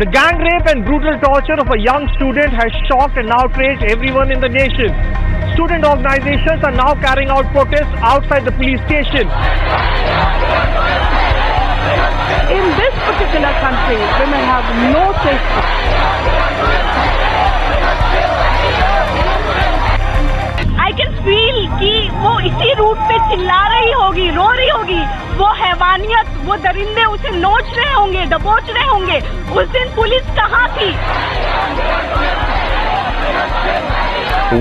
The gang rape and brutal torture of a young student has shocked and outraged everyone in the nation. Student organizations are now carrying out protests outside the police station. In this particular country, women have no safety. I can feel कि वो इसी root पे चिल्ला रही होगी, रो रही होगी, वो हैवानियत, वो दरिंदे उसे नोच रहे होंगे, दबोच रहे होंगे। उस दिन पुलिस कहाँ थी?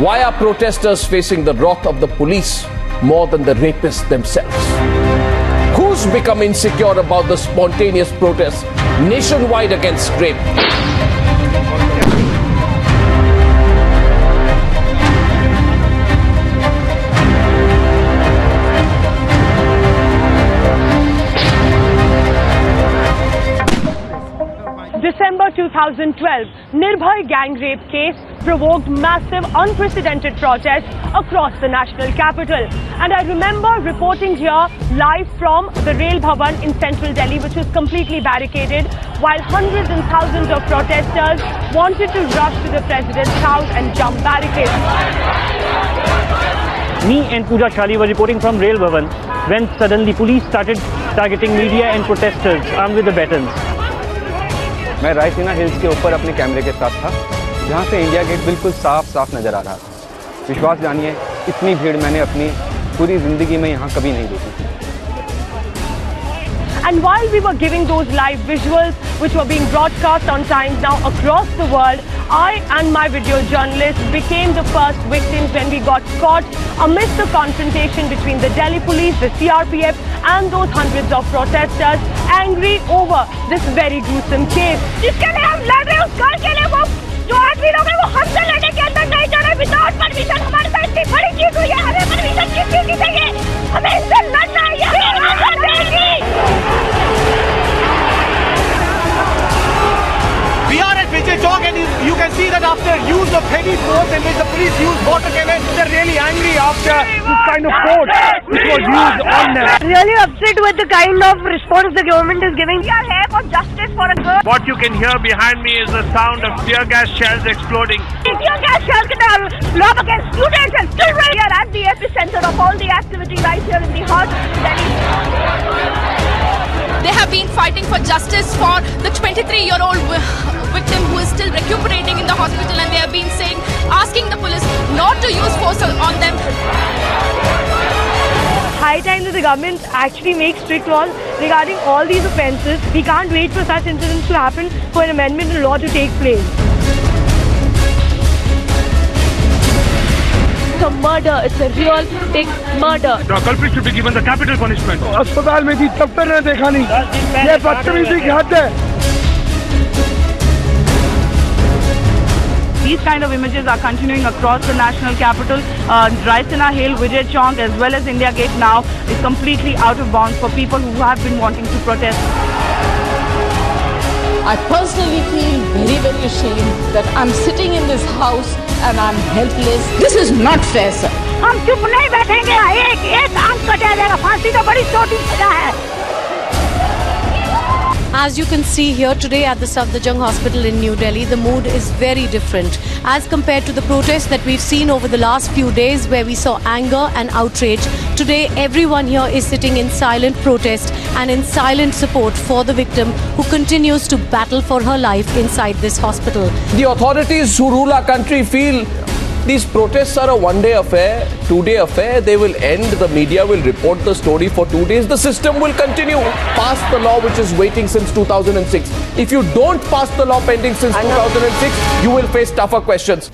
Why are protesters facing the wrath of the police more than the rapists themselves? Who's become insecure about the spontaneous protests nationwide against rape? December 2012, Nirbhay gang rape case provoked massive, unprecedented protests across the national capital. And I remember reporting here live from the Rail Bhavan in central Delhi, which was completely barricaded, while hundreds and thousands of protesters wanted to rush to the president's house and jump barricades. Me and Pooja Chali were reporting from Rail Bhavan when suddenly police started targeting media and protesters armed with the batons. मैं Raisina hills के ऊपर अपने कैमरे के साथ था, जहां से इंडिया गेट बिल्कुल साफ नजर आ रहा था। विश्वास जानिए, इतनी भीड़ मैंने अपनी पूरी जिंदगी में यहां कभी नहीं देखी थी। And while we were giving those live visuals, which were being broadcast on Times Now across the world, I and my video journalist became the first victims when we got caught amidst the confrontation between the Delhi police, the CRPF and those hundreds of protesters angry over this very gruesome case. जिसके लिए हम लड़ रहे हैं, उस घर के लिए वो जो आदमी लोग हैं वो हमसे लड़ने के अंदर नहीं जा रहे विदाउट परमिशन। हमारे साथ इतनी बड़ी चीज हुई है, हमें परमिशन किस चीज की चाहिए? हमें इनसे लड़ना है, ये आजाद रहेगी। We are at Vijay Chowk and you can see that after use of heavy force in which the police used water cannon, they're really angry after this kind of force which was used on them. Really upset with the kind of response the government is giving. We are here for justice for a girl. What you can hear behind me is the sound of tear gas shells exploding. Tear gas shells can lob against students and children. We are at the epicenter of all the activity right here in the heart of Delhi. They have been fighting for justice for the 23-year-old victim who is still recuperating in the hospital, and they have been asking the police not to use force on them. High time that the government actually makes strict laws regarding all these offences. We can't wait for such incidents to happen for an amendment in law to take place. It's a murder. It's a real big murder. The culprit should be given the capital punishment. अस्पताल में थी तब तक ने देखा नहीं, ये बदतमीजी की हद है। These kind of images are continuing across the national capital. Raisina Hill, Vijay Chowk as well as India Gate now is completely out of bounds for people who have been wanting to protest. I personally feel very, very ashamed that I'm sitting in this house and I'm helpless. This is not fair, sir. हम चुप नहीं बैठेंगे, एक आंख कटा जाएगा, फांसी तो बड़ी छोटी सजा है। As you can see here today at the Safdarjung Hospital in New Delhi, the mood is very different as compared to the protests that we've seen over the last few days where we saw anger and outrage. Today, everyone here is sitting in silent protest and in silent support for the victim who continues to battle for her life inside this hospital. The authorities who rule our country feel these protests are a one-day affair, two-day affair. They will end. The media will report the story for 2 days. The system will continue. Pass the law which is waiting since 2006. If you don't pass the law pending since 2006, you will face tougher questions.